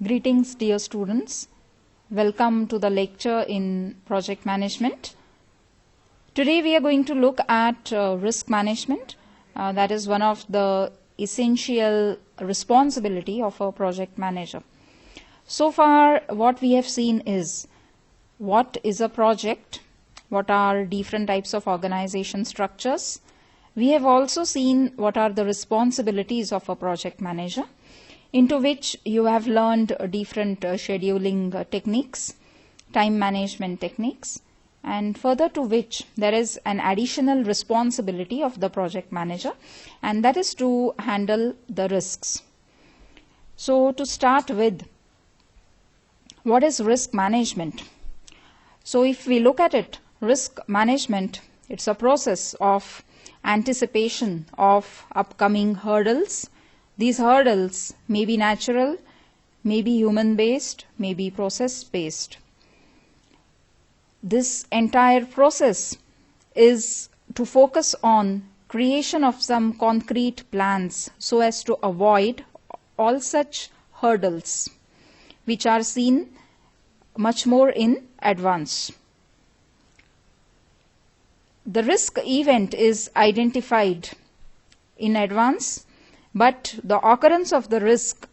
Greetings, dear students. Welcome to the lecture in project management. Today we are going to look at risk management. That is one of the essential responsibility of a project manager. So far what we have seen is what is a project, what are different types of organization structures. We have also seen what are the responsibilities of a project manager, into which you have learned different scheduling techniques, time management techniques, and further to which there is an additional responsibility of the project manager, and that is to handle the risks. So to start with, what is risk management? So if we look at it, risk management, it's a process of anticipation of upcoming hurdles. These hurdles may be natural, may be human-based, may be process-based. This entire process is to focus on creation of some concrete plans so as to avoid all such hurdles which are seen much more in advance. The risk event is identified in advance, but the occurrence of the risk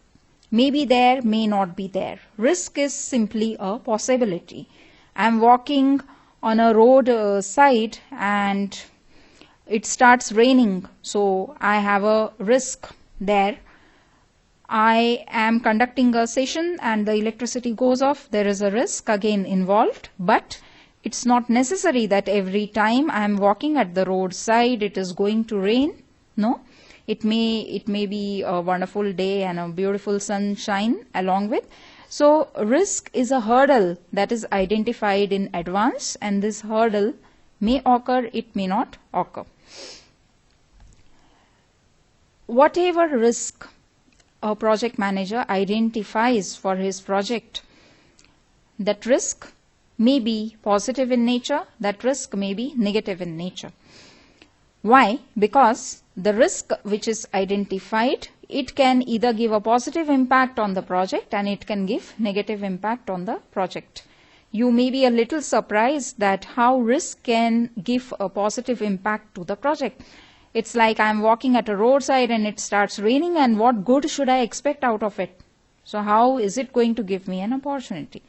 may be there, may not be there. Risk is simply a possibility. I am walking on a road side and it starts raining, so I have a risk there. I am conducting a session and the electricity goes off. There is a risk again involved, but it's not necessary that every time I am walking at the roadside it is going to rain. No, it may be a wonderful day and a beautiful sunshine along with. So risk is a hurdle that is identified in advance, and this hurdle may occur, it may not occur. Whatever risk a project manager identifies for his project, that risk may be positive in nature, that risk may be negative in nature. Why? Because the risk which is identified, it can either give a positive impact on the project and it can give negative impact on the project. You may be a little surprised that how risk can give a positive impact to the project. It's like I'm walking at a roadside and it starts raining, and what good should I expect out of it? So how is it going to give me an opportunity?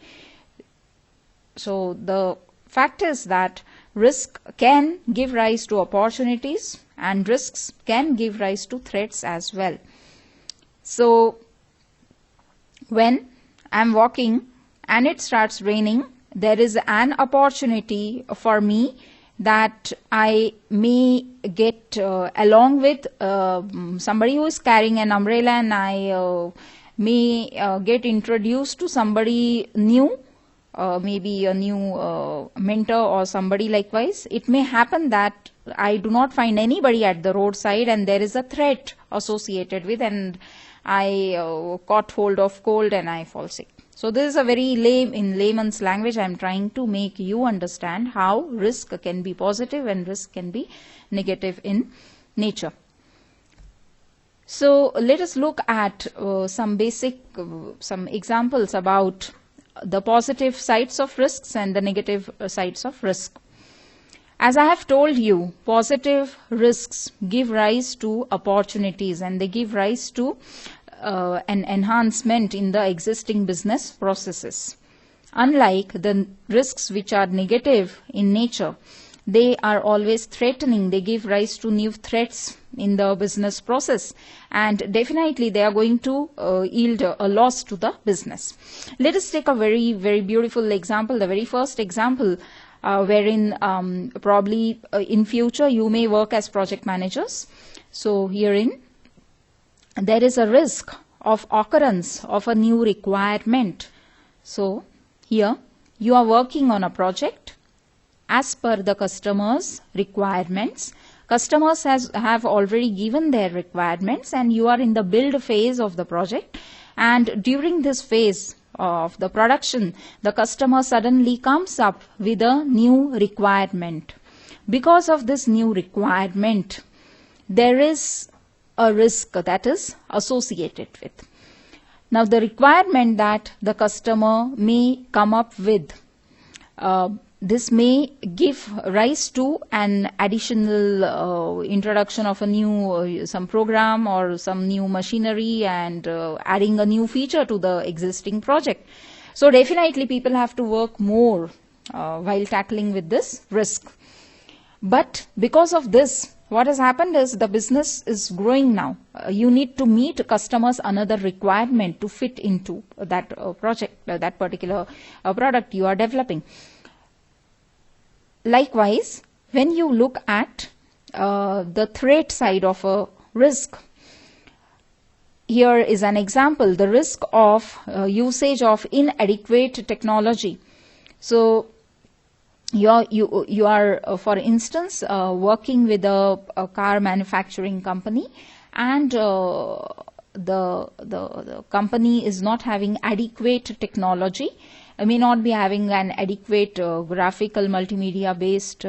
So the fact is that risk can give rise to opportunities and risks can give rise to threats as well. So when I'm walking and it starts raining, there is an opportunity for me that I may get along with somebody who is carrying an umbrella, and I may get introduced to somebody new, maybe a new mentor or somebody likewise. It may happen that I do not find anybody at the roadside and there is a threat associated with, and I caught hold of cold and I fall sick. So this is a very in layman's language I am trying to make you understand how risk can be positive and risk can be negative in nature. So let us look at some examples about the positive sides of risks and the negative sides of risk. As I have told you, positive risks give rise to opportunities and they give rise to an enhancement in the existing business processes. Unlike the risks which are negative in nature, they are always threatening. They give rise to new threats in the business process, and definitely they are going to yield a loss to the business. Let us take a very, very beautiful example, the very first example, wherein probably in future you may work as project managers. So herein there is a risk of occurrence of a new requirement. So here you are working on a project as per the customer's requirements. Customers have already given their requirements and you are in the build phase of the project, and during this phase of the production the customer suddenly comes up with a new requirement. Because of this new requirement there is a risk that is associated with. Now the requirement that the customer may come up with, this may give rise to an additional introduction of a new some program or some new machinery, and adding a new feature to the existing project. So definitely people have to work more while tackling with this risk. But because of this, what has happened is the business is growing now. You need to meet customers' another requirement to fit into that project, that particular product you are developing. Likewise, when you look at the threat side of a risk, here is an example, the risk of usage of inadequate technology. So you are for instance, working with a car manufacturing company, and the company is not having adequate technology, may not be having an adequate graphical multimedia based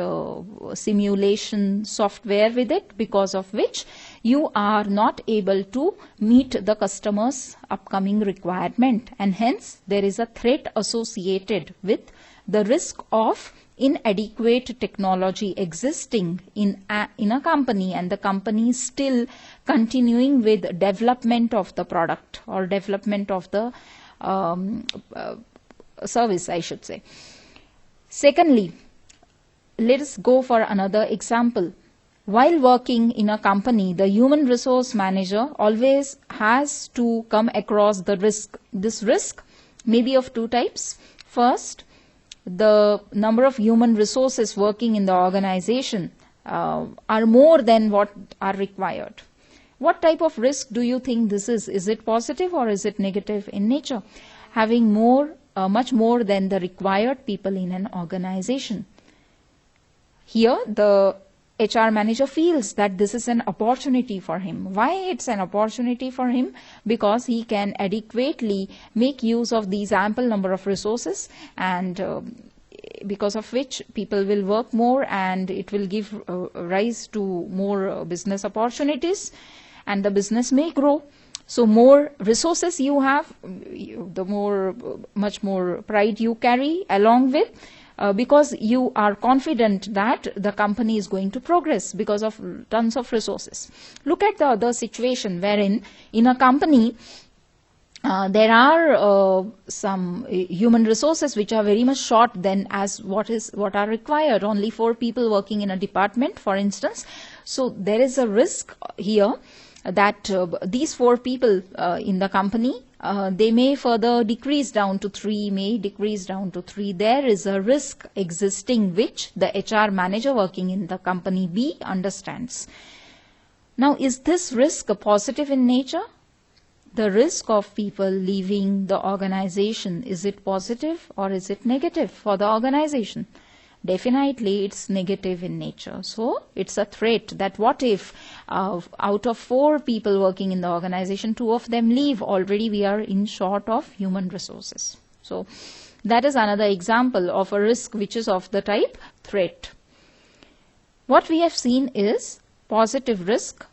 simulation software with it, because of which you are not able to meet the customer's upcoming requirement, and hence there is a threat associated with the risk of inadequate technology existing in a company, and the company is still continuing with development of the product or development of the service, I should say. Secondly, let us go for another example. While working in a company, the human resource manager always has to come across the risk. This risk may be of two types. First, the number of human resources working in the organization are more than what are required. What type of risk do you think this is? Is it positive or is it negative in nature? Having much more than the required people in an organization. Here, the HR manager feels that this is an opportunity for him. Why it's an opportunity for him? Because he can adequately make use of these ample number of resources, and because of which people will work more, and it will give rise to more business opportunities, and the business may grow. So more resources you have, the much more pride you carry along with, because you are confident that the company is going to progress because of tons of resources. Look at the other situation wherein in a company there are some human resources which are very much short than as what are required. Only 4 people working in a department, for instance. So there is a risk here that these 4 people in the company, they may further decrease down to 3, may decrease down to 3. There is a risk existing which the HR manager working in the company B understands. Now, is this risk positive in nature? The risk of people leaving the organization, is it positive or is it negative for the organization? Definitely it's negative in nature. So it's a threat that what if out of 4 people working in the organization, 2 of them leave? Already we are in short of human resources. So that is another example of a risk which is of the type threat. What we have seen is positive risk.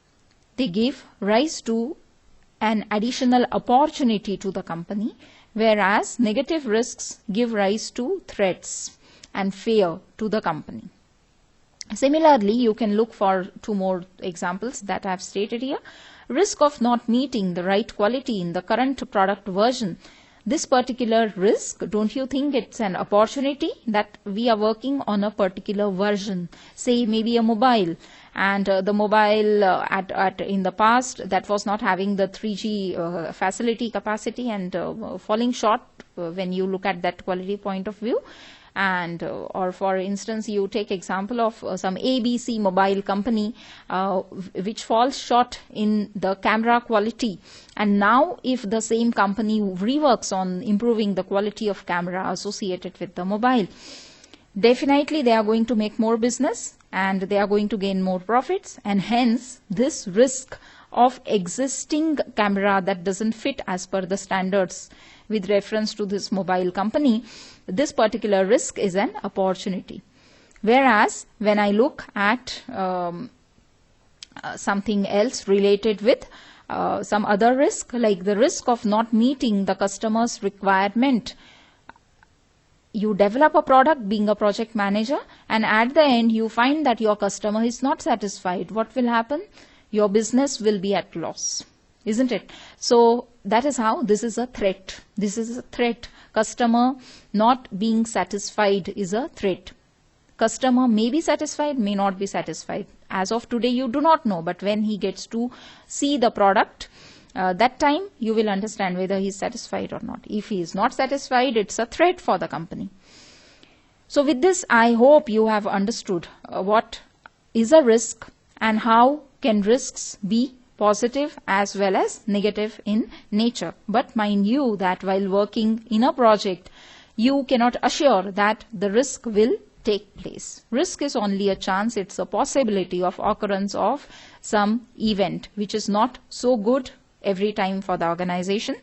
They give rise to an additional opportunity to the company, whereas negative risks give rise to threats and fear to the company. Similarly, you can look for 2 more examples that I have stated here. Risk of not meeting the right quality in the current product version. This particular risk, don't you think it's an opportunity that we are working on a particular version, say maybe a mobile, and the mobile in the past that was not having the 3G facility capacity and falling short when you look at that quality point of view. And or for instance, you take example of some ABC mobile company which falls short in the camera quality, and now if the same company reworks on improving the quality of camera associated with the mobile, definitely they are going to make more business and they are going to gain more profits, and hence this risk of existing camera that doesn't fit as per the standards with reference to this mobile company, this particular risk is an opportunity. Whereas when I look at something else related with some other risk, like the risk of not meeting the customer's requirement. You develop a product being a project manager, and at the end you find that your customer is not satisfied. What will happen? Your business will be at loss, isn't it? So that is how this is a threat. This is a threat. Customer not being satisfied is a threat. Customer may be satisfied, may not be satisfied. As of today, you do not know, but when he gets to see the product, that time you will understand whether he is satisfied or not. If he is not satisfied, it's a threat for the company. So with this, I hope you have understood what is a risk and how can risks be positive as well as negative in nature. But mind you that while working in a project, you cannot assure that the risk will take place. Risk is only a chance. It's a possibility of occurrence of some event which is not so good every time for the organization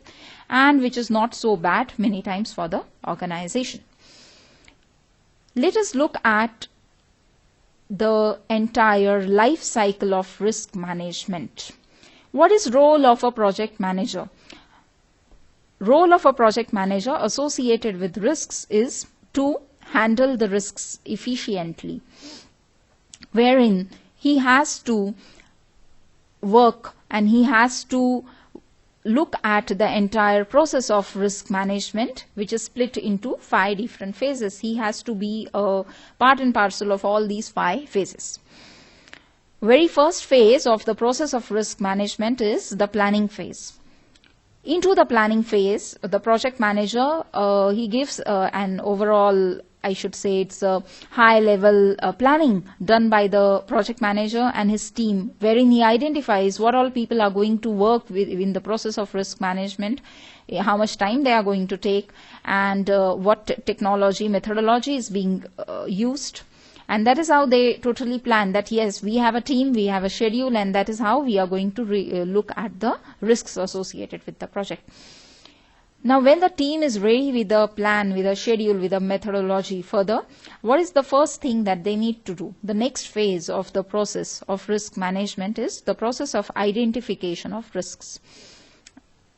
and which is not so bad many times for the organization. Let us look at the entire life cycle of risk management. What is role of a project manager? Role of a project manager associated with risks is to handle the risks efficiently, wherein he has to work and he has to look at the entire process of risk management, which is split into 5 different phases. He has to be a part and parcel of all these 5 phases. Very first phase of the process of risk management is the planning phase. Into the planning phase, the project manager, he gives an overall, I should say it's a high level planning done by the project manager and his team, wherein he identifies what all people are going to work with in the process of risk management, how much time they are going to take, and what technology, methodology is being used. And that is how they totally plan that, yes, we have a team, we have a schedule, and that is how we are going to look at the risks associated with the project. Now, when the team is ready with a plan, with a schedule, with a methodology further, what is the first thing that they need to do? The next phase of the process of risk management is the process of identification of risks.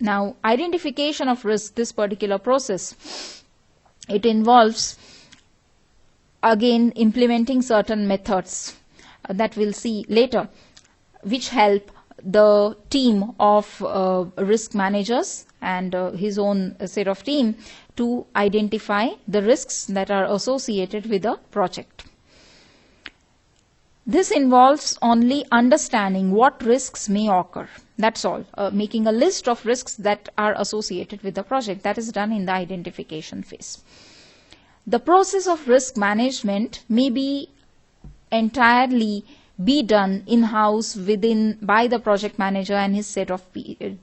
Now, identification of risk, this particular process, it involves again implementing certain methods that we'll see later, which help the team of risk managers and his own set of team to identify the risks that are associated with a project. This involves only understanding what risks may occur. That's all. Making a list of risks that are associated with the project. That is done in the identification phase. The process of risk management may be entirely be done in-house by the project manager and his set of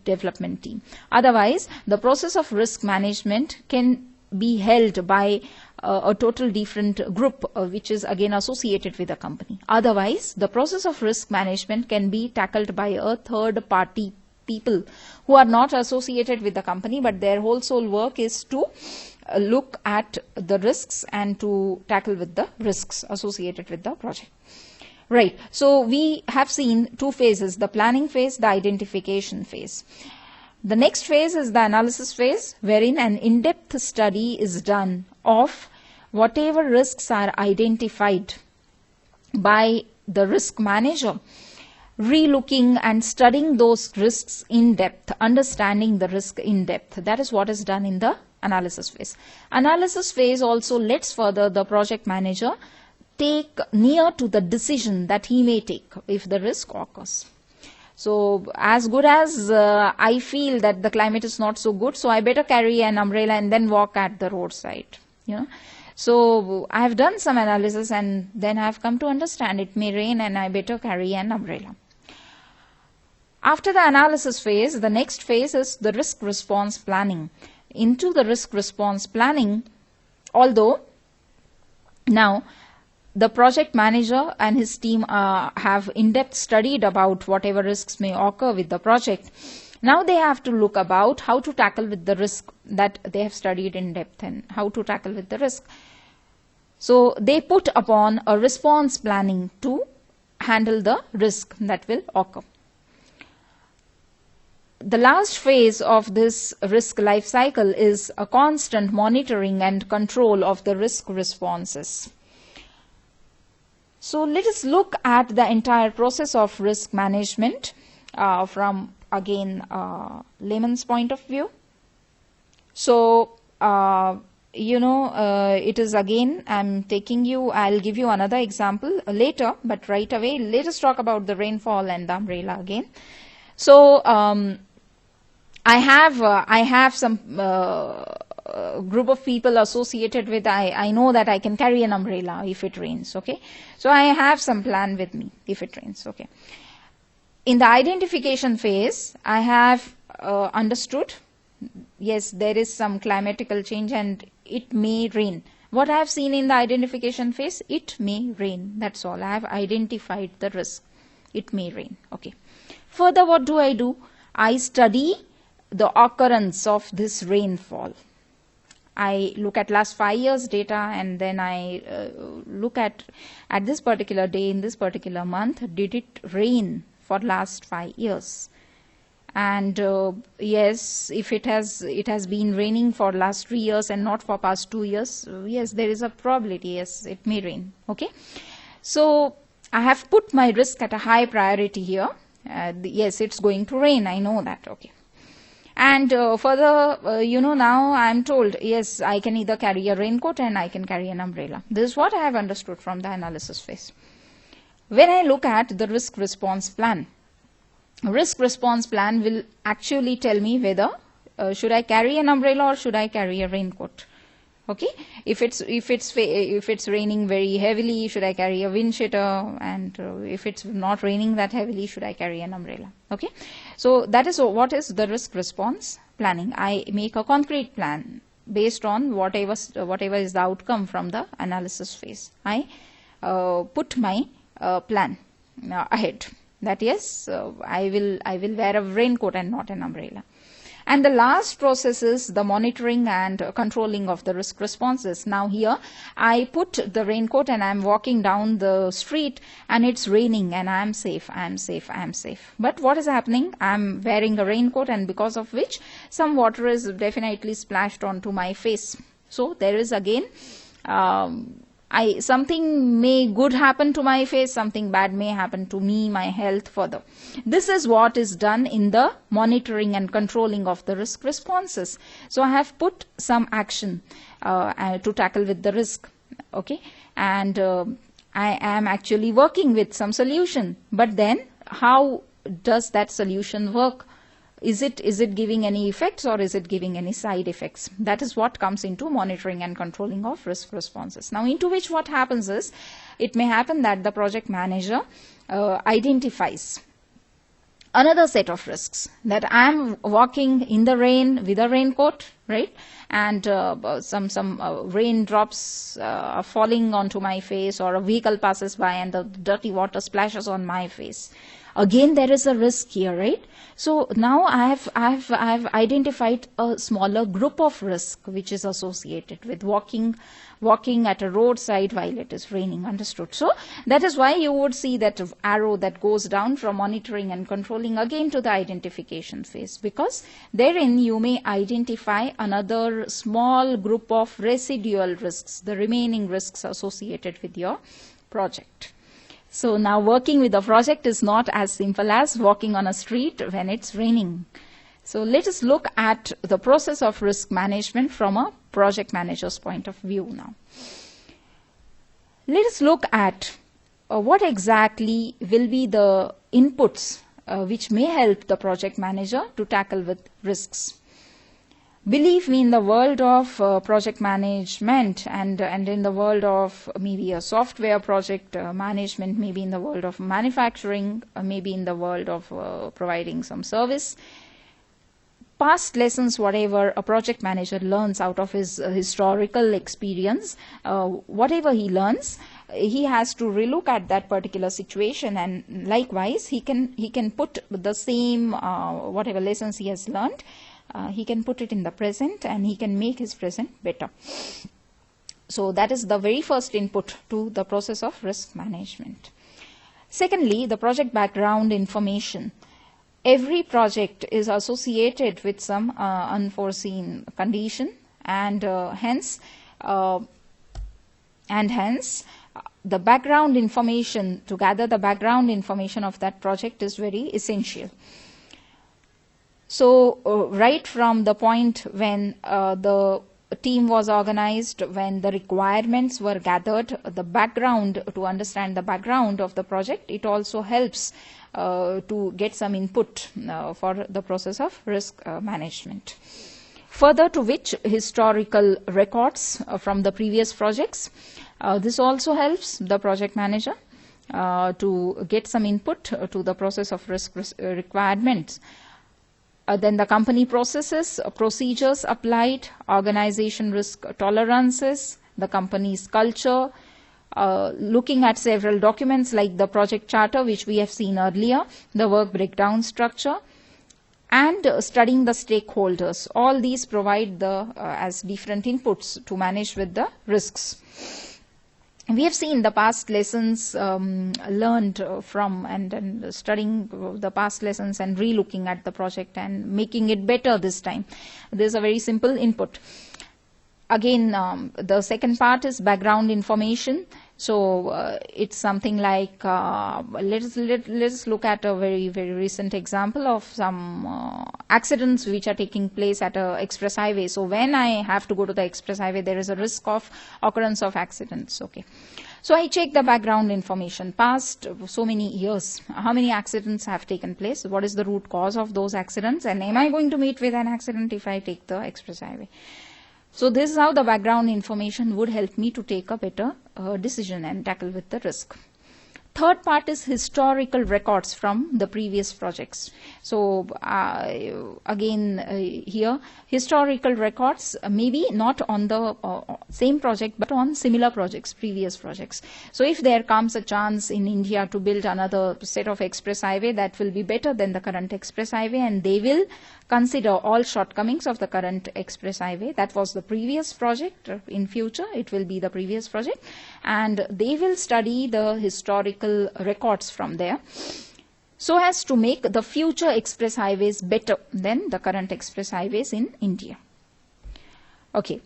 development team. Otherwise, the process of risk management can be held by a total different group which is again associated with the company. Otherwise, the process of risk management can be tackled by a third party people who are not associated with the company, but their whole sole work is to look at the risks and to tackle with the risks associated with the project. Right. So we have seen 2 phases, the planning phase, the identification phase. The next phase is the analysis phase, wherein an in-depth study is done of whatever risks are identified by the risk manager, relooking and studying those risks in depth, understanding the risk in depth. That is what is done in the analysis phase. Analysis phase also lets further the project manager take near to the decision that he may take if the risk occurs. So as good as I feel that the climate is not so good, so I better carry an umbrella and then walk at the roadside. So I have done some analysis and then I have come to understand it may rain and I better carry an umbrella. After the analysis phase, the next phase is the risk response planning. Into the risk response planning, although now the project manager and his team have in-depth studied about whatever risks may occur with the project, now they have to look about how to tackle with the risk that they have studied in depth and how to tackle with the risk. So they put upon a response planning to handle the risk that will occur. the last phase of this risk life cycle is a constant monitoring and control of the risk responses. So let us look at the entire process of risk management from again layman's point of view. So it is again, I'll give you another example later, but right away let us talk about the rainfall and the umbrella again. So I have some group of people associated with, I know that I can carry an umbrella if it rains, okay. So I have some plan with me if it rains, okay. In the identification phase, I have understood, yes, there is some climatical change and it may rain. What I have seen in the identification phase, it may rain, that's all. I have identified the risk, it may rain, okay. Further, what do? I study the occurrence of this rainfall. I look at last 5 years data, and then I look at this particular day in this particular month, did it rain for last 5 years? And yes, if it has been raining for last 3 years and not for past 2 years, yes, there is a probability, yes, it may rain, okay. So I have put my risk at a high priority here. Yes, it's going to rain, I know that, okay. And further, now I am told, yes, I can either carry a raincoat and I can carry an umbrella. This is what I have understood from the analysis phase. When I look at the risk response plan will actually tell me whether should I carry an umbrella or should I carry a raincoat. Okay, if it's raining very heavily, should I carry a wind cheater? And if it's not raining that heavily, should I carry an umbrella? Okay, so that is what is the risk response planning. I make a concrete plan based on whatever is the outcome from the analysis phase. I put my plan ahead. That yes, I will wear a raincoat and not an umbrella. And the last process is the monitoring and controlling of the risk responses. Now here I put the raincoat and I'm walking down the street and it's raining and I'm safe. But what is happening? I'm wearing a raincoat, and because of which some water is definitely splashed onto my face. So there is again something may good happen to my face, something bad may happen to me, my health further. This is what is done in the monitoring and controlling of the risk responses. So I have put some action to tackle with the risk, okay, and I am actually working with some solution. But then how does that solution work? Is it giving any effects or is it giving any side effects? That is what comes into monitoring and controlling of risk responses. Now, into which what happens is, it may happen that the project manager identifies another set of risks, that I am walking in the rain with a raincoat, right? And some raindrops are falling onto my face, or a vehicle passes by and the dirty water splashes on my face. Again, there is a risk here, right? So now I have identified a smaller group of risk which is associated with walking at a roadside while it is raining. Understood? So that is why you would see that arrow that goes down from monitoring and controlling again to the identification phase, because therein you may identify another small group of residual risks, the remaining risks associated with your project. So now working with a project is not as simple as walking on a street when it's raining. So let us look at the process of risk management from a project manager's point of view now. Let us look at what exactly will be the inputs which may help the project manager to tackle with risks. Believe me, in the world of project management and in the world of maybe a software project management, maybe in the world of manufacturing, maybe in the world of providing some service, past lessons, whatever a project manager learns out of his historical experience, whatever he learns, he has to relook at that particular situation, and likewise he can put the same whatever lessons he has learned, he can put it in the present and he can make his present better. So that is the very first input to the process of risk management. Secondly, the project background information. every project is associated with some unforeseen condition, and hence the background information, to gather the background information of that project is very essential. So right from the point when the team was organized, when the requirements were gathered, the background, to understand the background of the project, it also helps to get some input for the process of risk management. Further to which, historical records from the previous projects. This also helps the project manager to get some input to the process of risk requirements. Then the company processes, procedures applied, organization risk tolerances, the company's culture, looking at several documents like the project charter, which we have seen earlier, the work breakdown structure, and studying the stakeholders. All these provide as different inputs to manage with the risks. We have seen the past lessons learned from and studying the past lessons and re-looking at the project and making it better this time. This is a very simple input. Again, the second part is background information. So it's something like, let's look at a very, very recent example of some accidents which are taking place at a express highway. So when I have to go to the express highway, there is a risk of occurrence of accidents. Okay. So I check the background information, past so many years, how many accidents have taken place, what is the root cause of those accidents, and am I going to meet with an accident if I take the express highway? So this is how the background information would help me to take a better decision and tackle with the risk. Third part is historical records from the previous projects. So again here, historical records, maybe not on the same project but on similar projects, previous projects. So if there comes a chance in India to build another set of express highway, that will be better than the current express highway, and they will consider all shortcomings of the current express highway. That was the previous project. In future it will be the previous project, and they will study the historical records from there so as to make the future express highways better than the current express highways in India. Okay.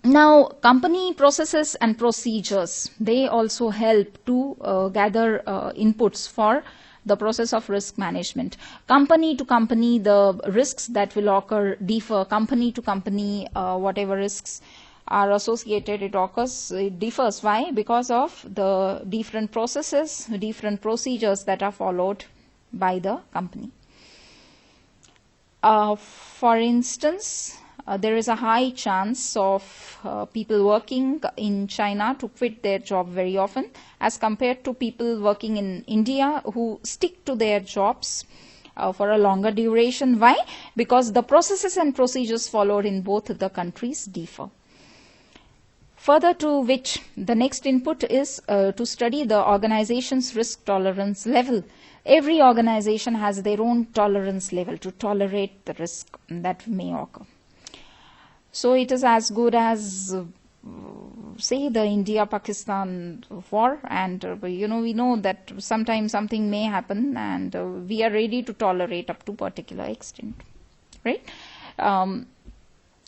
Now, company processes and procedures, they also help to gather inputs for the process of risk management. Company to company, the risks that will occur differ. Company to company, whatever risks are associated, it differs. Why? Because of the different processes, different procedures that are followed by the company. For instance, there is a high chance of people working in China to quit their job very often as compared to people working in India who stick to their jobs for a longer duration. Why? Because the processes and procedures followed in both the countries differ. Further to which, the next input is to study the organization's risk tolerance level. Every organization has their own tolerance level to tolerate the risk that may occur. So it is as good as, say, the India-Pakistan war, and we know that sometimes something may happen, and we are ready to tolerate up to a particular extent, right?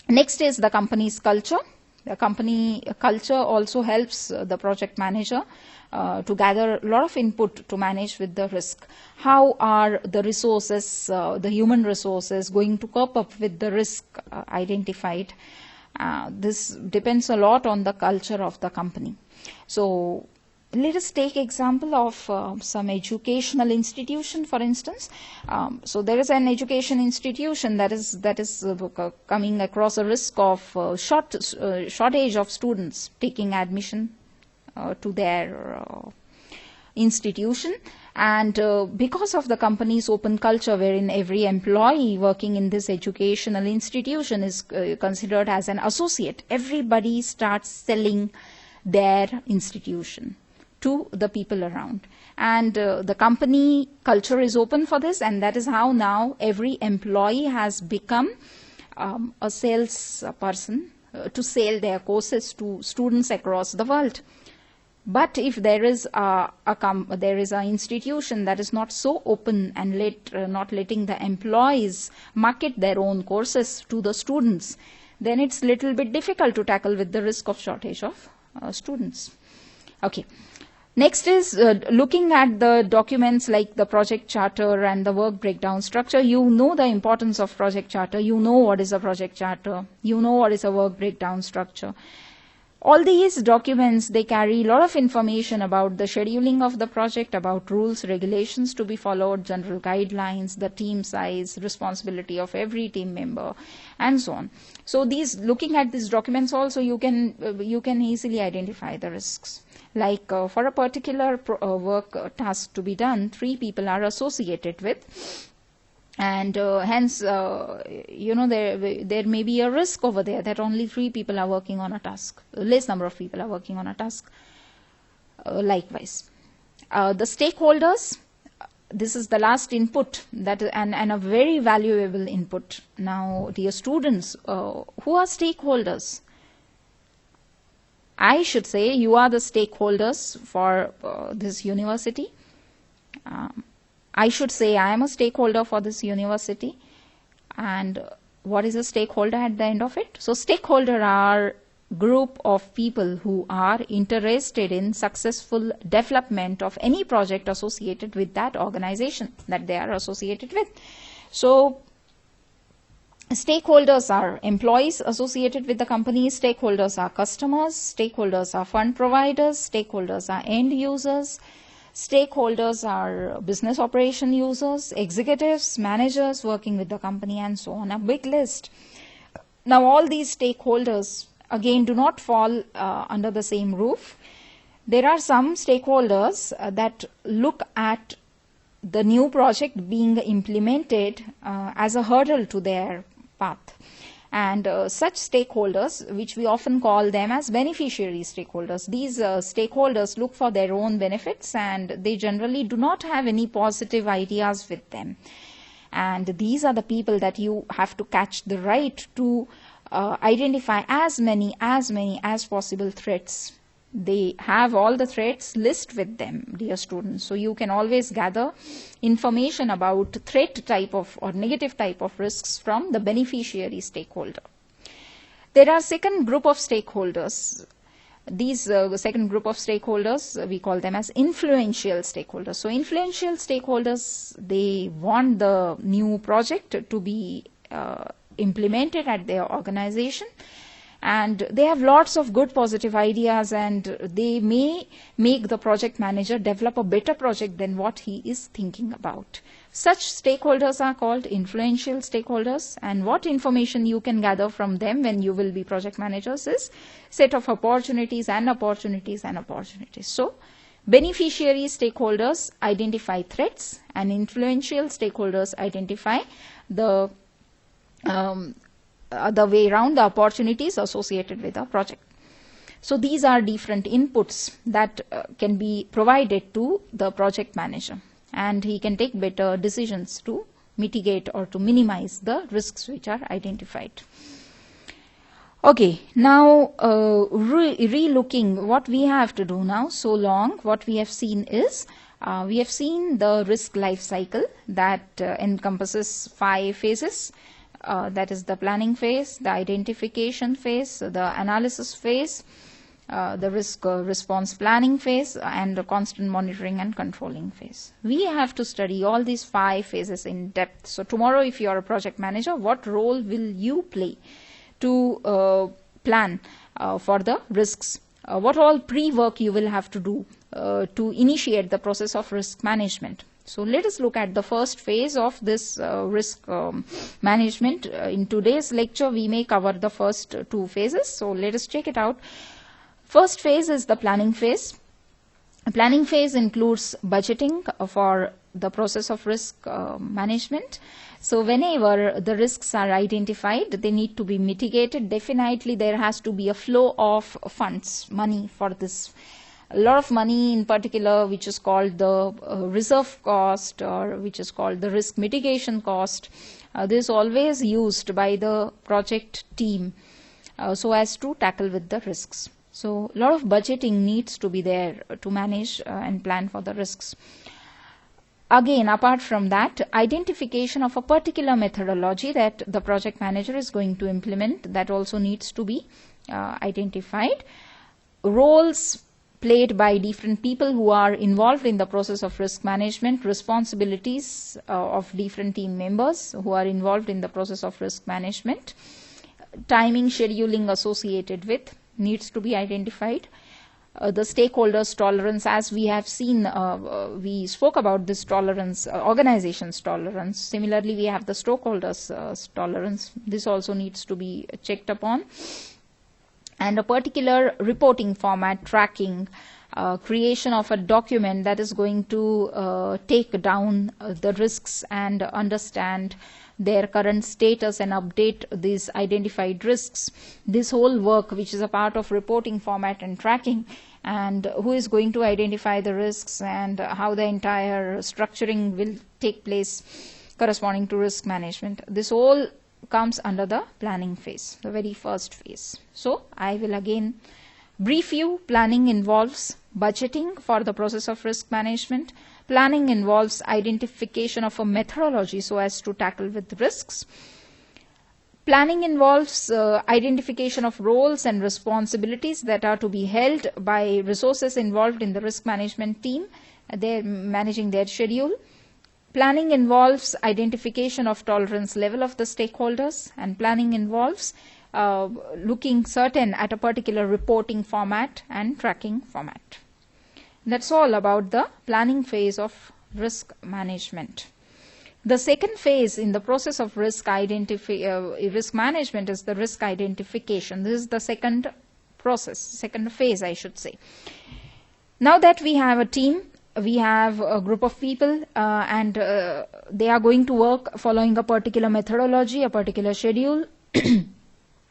Next is the company's culture. The company culture also helps the project manager to gather a lot of input to manage with the risk. How are the resources, the human resources, going to cope up with the risk identified? This depends a lot on the culture of the company. So let us take example of some educational institution, for instance. So there is an education institution that is coming across a risk of shortage of students taking admission to their institution, and because of the company's open culture, wherein every employee working in this educational institution is considered as an associate, everybody starts selling their institution to the people around, and the company culture is open for this, and that is how now every employee has become a sales person to sell their courses to students across the world. But if there is there is an institution that is not so open and not letting the employees market their own courses to the students, then it's little bit difficult to tackle with the risk of shortage of students. Okay. Next is looking at the documents like the project charter and the work breakdown structure. You know the importance of project charter. You know what is a project charter. You know what is a work breakdown structure. All these documents, they carry a lot of information about the scheduling of the project, about rules, regulations to be followed, general guidelines, the team size, responsibility of every team member, and so on. So looking at these documents also, you can easily identify the risks. Like for a particular work task to be done, 3 people are associated with, and hence there may be a risk over there that only 3 people are working on a task, less number of people are working on a task. Likewise, the stakeholders, this is the last input, and a very valuable input. Now, dear students, who are stakeholders? I should say you are the stakeholders for this university. I should say I am a stakeholder for this university. And what is a stakeholder at the end of it? So stakeholder are group of people who are interested in successful development of any project associated with that organization that they are associated with. So stakeholders are employees associated with the company, stakeholders are customers, stakeholders are fund providers, stakeholders are end users, stakeholders are business operation users, executives, managers working with the company, and so on, a big list. Now, all these stakeholders, again, do not fall under the same roof. There are some stakeholders that look at the new project being implemented as a hurdle to their path. And such stakeholders, which we often call them as beneficiary stakeholders, these stakeholders look for their own benefits, and they generally do not have any positive ideas with them. And these are the people that you have to catch the right to identify as many as possible threats. They have all the threats list with them, dear students. So you can always gather information about threat type of or negative type of risks from the beneficiary stakeholder. There are second group of stakeholders. These second group of stakeholders, we call them as influential stakeholders. So influential stakeholders, they want the new project to be implemented at their organization. And they have lots of good positive ideas, and they may make the project manager develop a better project than what he is thinking about. Such stakeholders are called influential stakeholders, and what information you can gather from them when you will be project managers is set of opportunities and opportunities and opportunities. So, beneficiary stakeholders identify threats, and influential stakeholders identify the way around the opportunities associated with a project. So these are different inputs that can be provided to the project manager, and he can take better decisions to mitigate or to minimize the risks which are identified. Okay, now re-looking what we have to do now. So long what we have seen is we have seen the risk life cycle that encompasses 5 phases. That is the planning phase, the identification phase, the analysis phase, the risk response planning phase, and the constant monitoring and controlling phase. We have to study all these 5 phases in depth. So tomorrow, if you are a project manager, what role will you play to plan for the risks? What all pre-work you will have to do to initiate the process of risk management? So let us look at the first phase of this risk management. In today's lecture, we may cover the first 2 phases. So let us check it out. First phase is the planning phase. The planning phase includes budgeting for the process of risk management. So whenever the risks are identified, they need to be mitigated. Definitely there has to be a flow of funds, money for this. A lot of money in particular, which is called the reserve cost, or which is called the risk mitigation cost. This is always used by the project team so as to tackle with the risks. So a lot of budgeting needs to be there to manage and plan for the risks. Again, apart from that, identification of a particular methodology that the project manager is going to implement, that also needs to be identified. Roles played by different people who are involved in the process of risk management, responsibilities of different team members who are involved in the process of risk management, timing, scheduling associated with needs to be identified. The stakeholders' tolerance, as we have seen, we spoke about this tolerance, organization's tolerance. Similarly, we have the stakeholders' tolerance. This also needs to be checked upon. And a particular reporting format, tracking, creation of a document that is going to take down the risks and understand their current status and update these identified risks. This whole work, which is a part of reporting format and tracking, and who is going to identify the risks and how the entire structuring will take place corresponding to risk management. This all comes under the planning phase, the very first phase. So I will again brief you. Planning involves budgeting for the process of risk management. Planning involves identification of a methodology so as to tackle with risks. Planning involves identification of roles and responsibilities that are to be held by resources involved in the risk management team. They're managing their schedule. Planning involves identification of tolerance level of the stakeholders, and planning involves looking certain at a particular reporting format and tracking format. That's all about the planning phase of risk management. The second phase in the process of risk management is the risk identification. This is the second process, second phase, I should say. Now that we have a team, we have a group of people and they are going to work following a particular methodology, a particular schedule,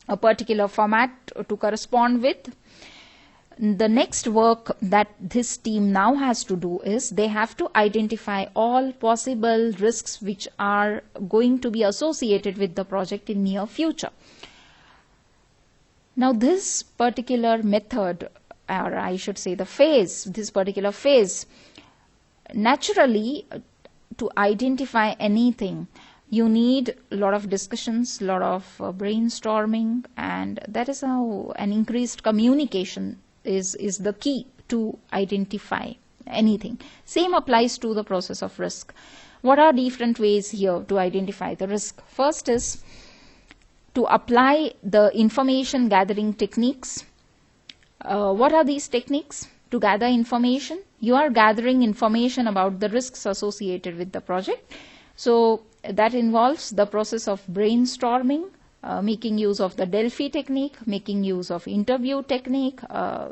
a particular format to correspond with. The next work that this team now has to do is they have to identify all possible risks which are going to be associated with the project in near future. Now this particular method, or I should say the phase, this particular phase, naturally to identify anything, you need a lot of discussions, a lot of brainstorming, and that is how an increased communication is the key to identify anything. Same applies to the process of risk. What are different ways here to identify the risk? First is to apply the information gathering techniques. What are these techniques to gather information? You are gathering information about the risks associated with the project. So that involves the process of brainstorming, making use of the Delphi technique, making use of interview technique,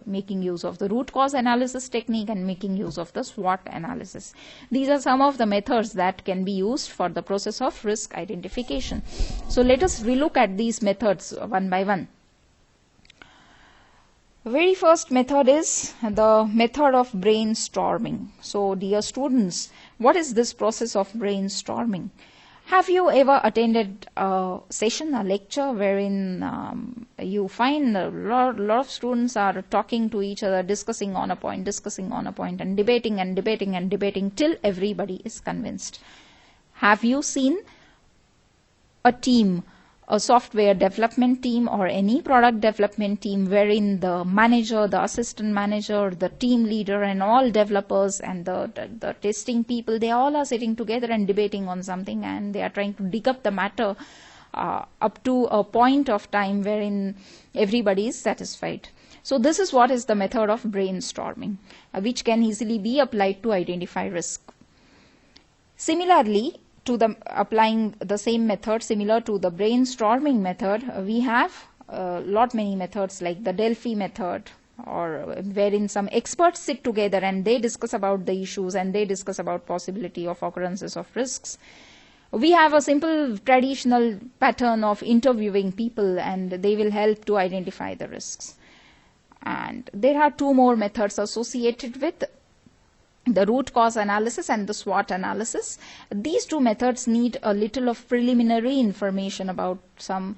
making use of the root cause analysis technique, and making use of the SWOT analysis. These are some of the methods that can be used for the process of risk identification. So let us relook at these methods one by one. The very first method is the method of brainstorming. So dear students, what is this process of brainstorming? Have you ever attended a session, a lecture, wherein you find a lot of students are talking to each other, discussing on a point, and debating till everybody is convinced? Have you seen a team, a software development team or any product development team wherein the manager, the assistant manager, the team leader and all developers and the testing people, they all are sitting together and debating on something, and they are trying to dig up the matter up to a point of time wherein everybody is satisfied. So this is what is the method of brainstorming, which can easily be applied to identify risk. Similarly, to the applying the same method similar to the brainstorming method, we have many methods like the Delphi method, or wherein some experts sit together and they discuss about the issues and they discuss about possibility of occurrences of risks. We have a simple traditional pattern of interviewing people, and they will help to identify the risks. And there are two more methods associated with the root cause analysis and the SWOT analysis. These two methods need a little of preliminary information about some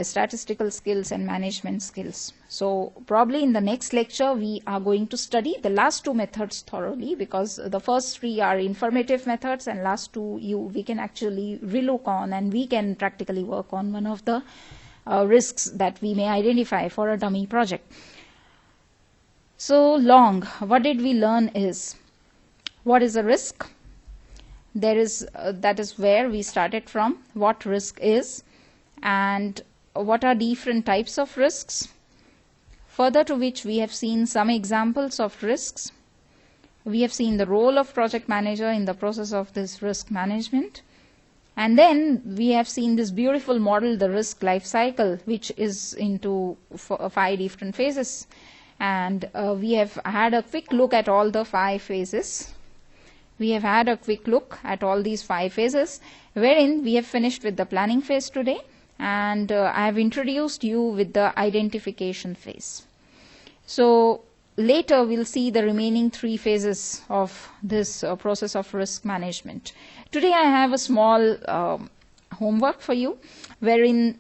statistical skills and management skills. So probably in the next lecture we are going to study the last two methods thoroughly, because the first three are informative methods and last two we can actually relook on, and we can practically work on one of the risks that we may identify for a dummy project. So long, what did we learn is, what is a risk? There is that is where we started from, what risk is and what are different types of risks. Further to which we have seen some examples of risks. We have seen the role of project manager in the process of this risk management. And then we have seen this beautiful model, the risk life cycle, which is into 5 different phases. And we have had a quick look at all the 5 phases. We have had a quick look at all these 5 phases, wherein we have finished with the planning phase today, and I have introduced you with the identification phase. So later we'll see the remaining 3 phases of this process of risk management. Today I have a small homework for you, wherein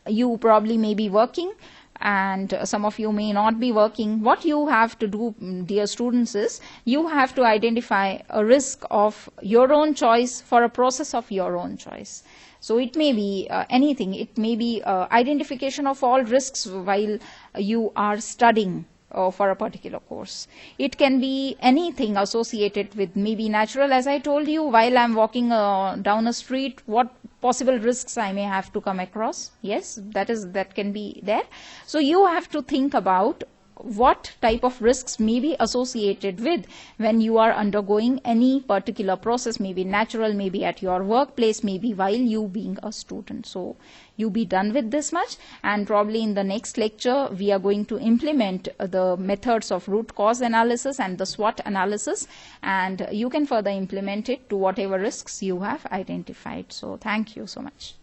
you probably may be working and some of you may not be working. What you have to do, dear students, is you have to identify a risk of your own choice for a process of your own choice. So it may be anything. It may be identification of all risks while you are studying for a particular course. It can be anything associated with maybe natural, as I told you, while I'm walking down a street, what possible risks I may have to come across. Yes, that can be there. So you have to think about what type of risks may be associated with when you are undergoing any particular process, maybe natural, maybe at your workplace, maybe while you being a student. So you be done with this much, and probably in the next lecture we are going to implement the methods of root cause analysis and the SWOT analysis, and you can further implement it to whatever risks you have identified. So thank you so much.